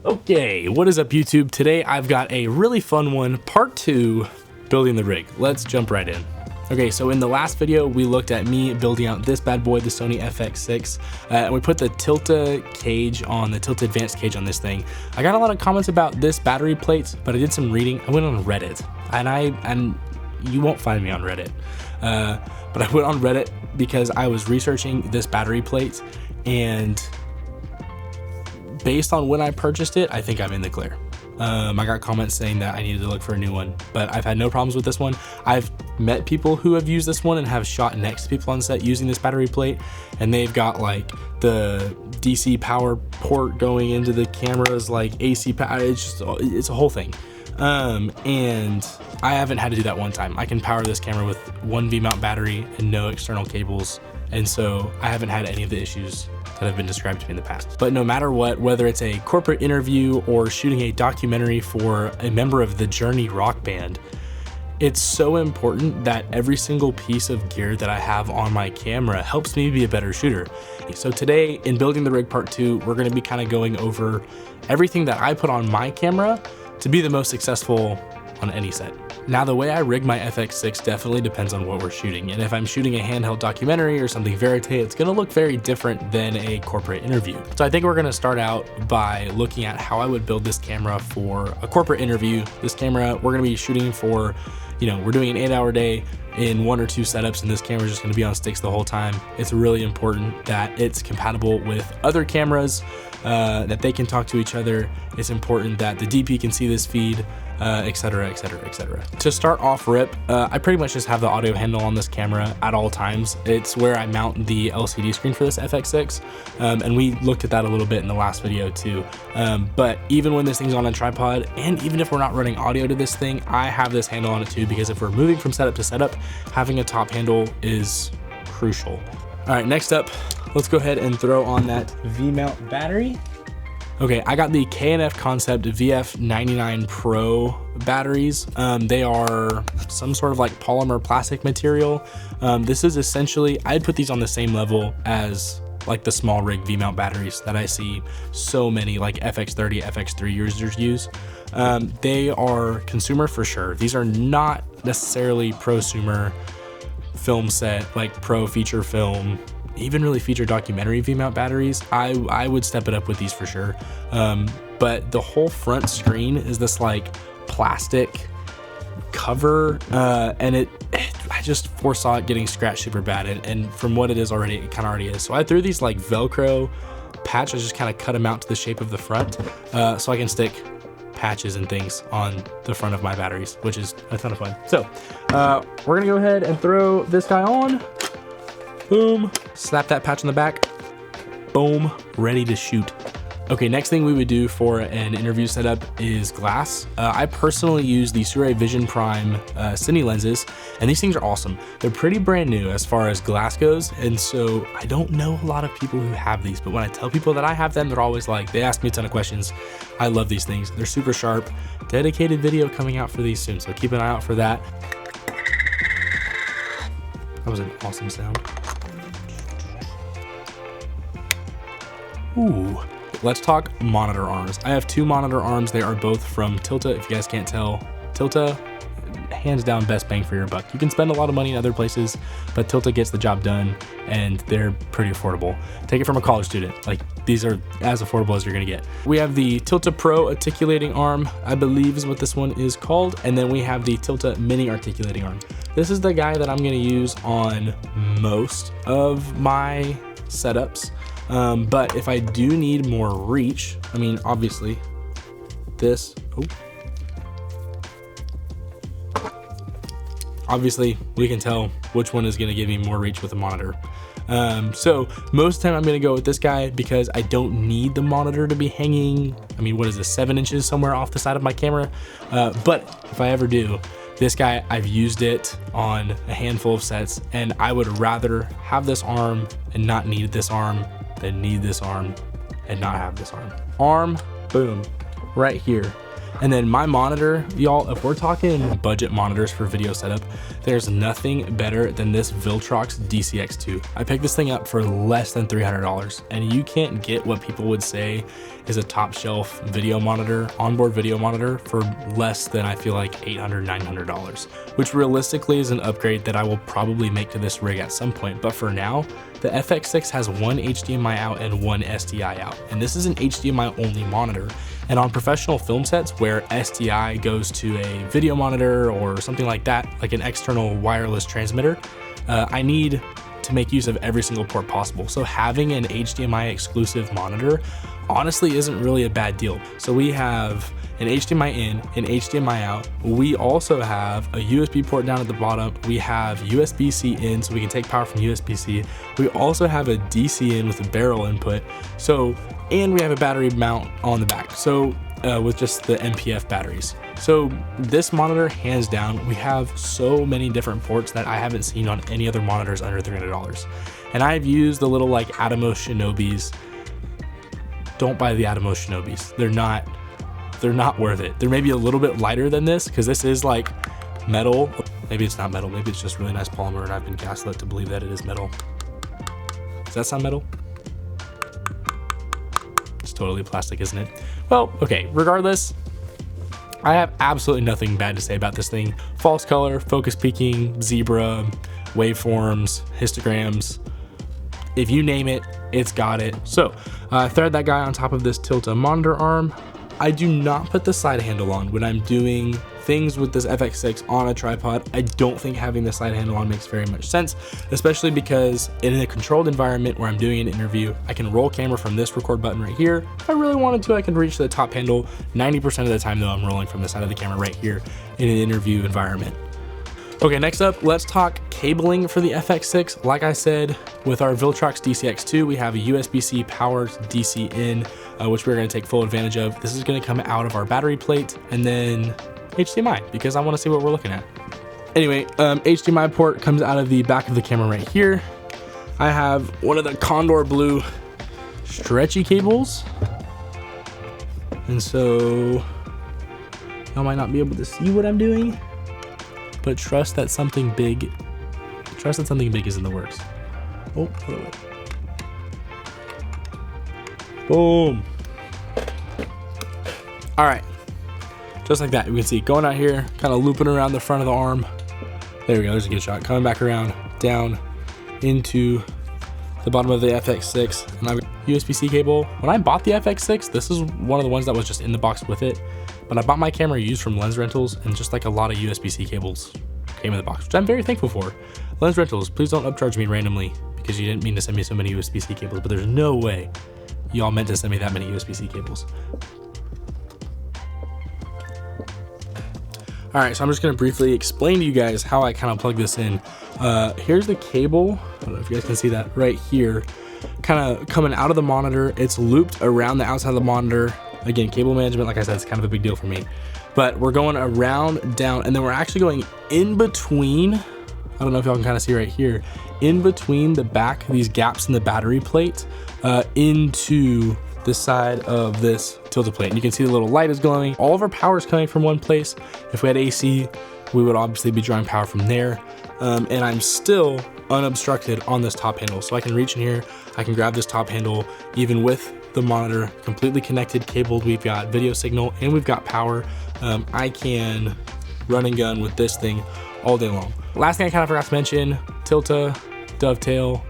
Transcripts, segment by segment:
Okay, what is up YouTube? Today I've got a really fun one, part 2, building the rig. Let's jump right in. Okay, so in the last video, we looked at me building out this bad boy, the Sony FX6, and we put the Tilta cage on, the Tilta Advanced cage on this thing. I got a lot of comments about this battery plate, but I did some reading. I went on Reddit, and you won't find me on Reddit, but I went on Reddit because I was researching this battery plate, and based on when I purchased it, I think I'm in the clear. I got comments saying that I needed to look for a new one, but I've had no problems with this one. I've met people who have used this one and have shot next to people on set using this battery plate, and they've got like the DC power port going into the cameras, like AC power. It's a whole thing. And I haven't had to do that one time. I can power this camera with one V-mount battery and no external cables, and so I haven't had any of the issues that have been described to me in the past. But no matter what, whether it's a corporate interview or shooting a documentary for a member of the Journey rock band, it's so important that every single piece of gear that I have on my camera helps me be a better shooter. So today in Building the Rig Part 2, we're gonna be kind of going over everything that I put on my camera to be the most successful on any set. Now, the way I rig my FX6 definitely depends on what we're shooting, and if I'm shooting a handheld documentary or something verite, it's gonna look very different than a corporate interview. So I think we're gonna start out by looking at how I would build this camera for a corporate interview. This camera, we're gonna be shooting for, we're doing an 8-hour day in 1 or 2 setups, and this camera is just gonna be on sticks the whole time. It's really important that it's compatible with other cameras, that they can talk to each other. It's important that the DP can see this feed, etc, etc, etc. To start off rip, I pretty much just have the audio handle on this camera at all times. It's where I mount the LCD screen for this FX6, and we looked at that a little bit in the last video too. But even when this thing's on a tripod, and even if we're not running audio to this thing, I have this handle on it too, because if we're moving from setup to setup, having a top handle is crucial. All right, next up, let's go ahead and throw on that V-mount battery. Okay, I got the K&F Concept VF99 Pro batteries. They are some sort of like polymer plastic material. This is essentially, I'd put these on the same level as like the small rig V-mount batteries that I see so many like FX30, FX3 users use. They are consumer for sure. These are not necessarily prosumer film set, like pro feature film, even really feature documentary V-mount batteries. I would step it up with these for sure. But the whole front screen is this like plastic cover, and I just foresaw it getting scratched super bad, and from what it is already, it kind of already is. So I threw these like Velcro patches, just kind of cut them out to the shape of the front, so I can stick patches and things on the front of my batteries, which is a ton of fun. So we're gonna go ahead and throw this guy on. Boom, slap that patch on the back, boom, ready to shoot. Okay, next thing we would do for an interview setup is glass. I personally use the Sirui Vision Prime Cine lenses, and these things are awesome. They're pretty brand new as far as glass goes, and so I don't know a lot of people who have these, but when I tell people that I have them, they're always like, they ask me a ton of questions. I love these things. They're super sharp. Dedicated video coming out for these soon, so keep an eye out for that. That was an awesome sound. Ooh. Let's talk monitor arms. I have 2 monitor arms. They are both from Tilta. If you guys can't tell, Tilta, hands down, best bang for your buck. You can spend a lot of money in other places, but Tilta gets the job done, and they're pretty affordable. Take it from a college student. Like, these are as affordable as you're gonna get. We have the Tilta Pro articulating arm, I believe is what this one is called, and then we have the Tilta Mini articulating arm. This is the guy that I'm gonna use on most of my setups. But if I do need more reach, I mean, obviously this, obviously we can tell which one is going to give me more reach with the monitor. So most of the time I'm going to go with this guy because I don't need the monitor to be hanging, I mean, what is this, 7 inches somewhere off the side of my camera? But if I ever do, this guy, I've used it on a handful of sets, and I would rather have this arm and not need this arm than need this arm and not have this arm. Arm, boom, right here. And then my monitor, y'all, if we're talking budget monitors for video setup, there's nothing better than this Viltrox DCX2. I picked this thing up for less than $300, and you can't get what people would say is a top shelf video monitor, onboard video monitor, for less than, I feel like, $800, $900, which realistically is an upgrade that I will probably make to this rig at some point. But for now, the FX6 has one HDMI out and one SDI out, and this is an HDMI only monitor. And on professional film sets where SDI goes to a video monitor or something like that, like an external wireless transmitter, I need to make use of every single port possible. So having an HDMI exclusive monitor honestly isn't really a bad deal. So we have an HDMI in, an HDMI out. We also have a USB port down at the bottom. We have USB-C in, so we can take power from USB-C. We also have a DC in with a barrel input. And we have a battery mount on the back. So with just the MPF batteries. So this monitor, hands down, we have so many different ports that I haven't seen on any other monitors under $300. And I've used the little like Atomos Shinobis. Don't buy the Atomos Shinobis. They're not worth it. They're maybe a little bit lighter than this because this is like metal. Maybe it's not metal. Maybe it's just really nice polymer and I've been gaslit to believe that it is metal. Does that sound metal? It's totally plastic, isn't it? Well, okay, regardless, I have absolutely nothing bad to say about this thing. False color, focus peaking, zebra, waveforms, histograms. If you name it, it's got it. So I thread that guy on top of this Tilta monitor arm. I do not put the side handle on when I'm doing things with this FX6 on a tripod. I don't think having the side handle on makes very much sense, especially because in a controlled environment where I'm doing an interview, I can roll camera from this record button right here. If I really wanted to, I can reach the top handle. 90% of the time though, I'm rolling from the side of the camera right here in an interview environment. Okay, next up, let's talk cabling for the FX6. Like I said, with our Viltrox DCX2, we have a USB-C powered DC in, which we're gonna take full advantage of. This is gonna come out of our battery plate and then HDMI, because I wanna see what we're looking at. Anyway, HDMI port comes out of the back of the camera right here. I have one of the Condor Blue stretchy cables. And so, y'all might not be able to see what I'm doing, but trust that something big is in the works. Oh, hold on. Boom. All right, just like that, you can see going out here, kind of looping around the front of the arm. There we go, there's a good shot. Coming back around, down into the bottom of the FX6, and I've got USB-C cable. When I bought the FX6, this is one of the ones that was just in the box with it. But I bought my camera used from Lens Rentals, and just like a lot of USB-C cables came in the box, which I'm very thankful for. Lens Rentals, please don't upcharge me randomly because you didn't mean to send me so many USB-C cables, but there's no way y'all meant to send me that many USB-C cables. All right, so I'm just gonna briefly explain to you guys how I kind of plug this in. Here's the cable. I don't know if you guys can see that right here, kind of coming out of the monitor. It's looped around the outside of the monitor. Again, cable management, like I said, it's kind of a big deal for me. But we're going around, down, and then we're actually going in between. I don't know if y'all can kind of see right here, in between the back, these gaps in the battery plate, into the side of this Tilta plate. And you can see the little light is glowing. All of our power is coming from one place. If we had AC, we would obviously be drawing power from there. And I'm still unobstructed on this top handle. So I can reach in here, I can grab this top handle, even with the monitor completely connected, cabled. We've got video signal and we've got power. I can run and gun with this thing all day long. Last thing I kind of forgot to mention, Tilta dovetail,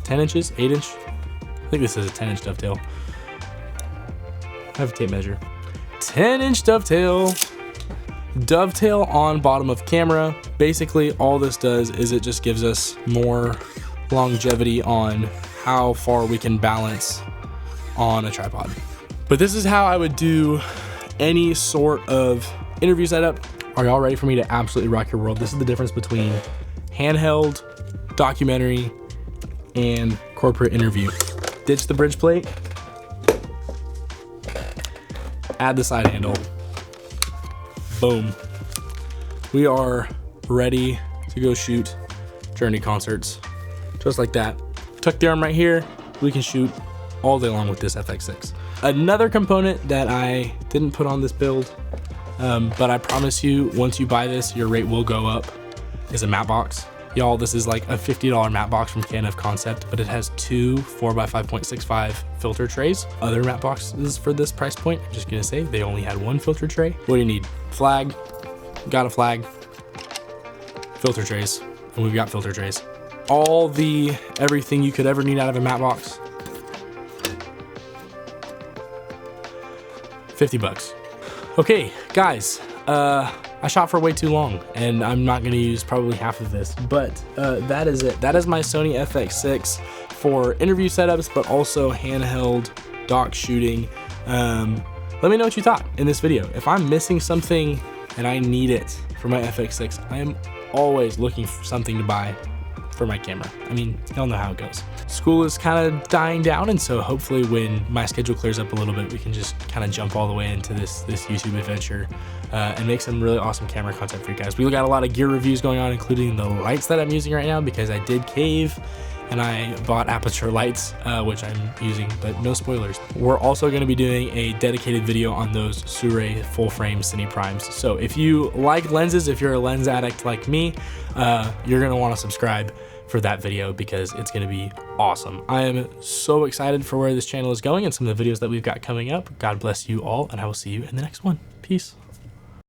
10 inches, 8 inch. I think this is a 10-inch dovetail. I have a tape measure. 10-inch dovetail. Dovetail on bottom of camera. Basically, all this does is it just gives us more longevity on how far we can balance on a tripod. But this is how I would do any sort of interview setup. Are y'all ready for me to absolutely rock your world? This is the difference between handheld, documentary, and corporate interview. Ditch the bridge plate, add the side handle, boom. We are ready to go shoot Journey concerts, just like that. Tuck the arm right here, we can shoot all day long with this FX6. Another component that I didn't put on this build, but I promise you, once you buy this, your rate will go up, is a matte box. Y'all, this is like a $50 matte box from KNF Concept, but it has two 4x5.65 filter trays. Other matte boxes for this price point, I'm just gonna say, they only had one filter tray. What do you need? Flag, got a flag, filter trays, and we've got filter trays. Everything you could ever need out of a matte box. 50 bucks. Okay, guys, I shot for way too long, and I'm not gonna use probably half of this, but that is it. That is my Sony FX6 for interview setups, but also handheld dock shooting. Let me know what you thought in this video. If I'm missing something and I need it for my FX6, I am always looking for something to buy for my camera. I mean, y'all know how it goes. School is kind of dying down, and so hopefully when my schedule clears up a little bit, we can just kind of jump all the way into this YouTube adventure and make some really awesome camera content for you guys. We got a lot of gear reviews going on, including the lights that I'm using right now, because I did cave and I bought aperture lights, which I'm using, but no spoilers. We're also going to be doing a dedicated video on those Sirui full frame Cine Primes. So if you like lenses, if you're a lens addict like me, you're going to want to subscribe for that video because it's going to be awesome. I am so excited for where this channel is going and some of the videos that we've got coming up. God bless you all, and I will see you in the next one. Peace.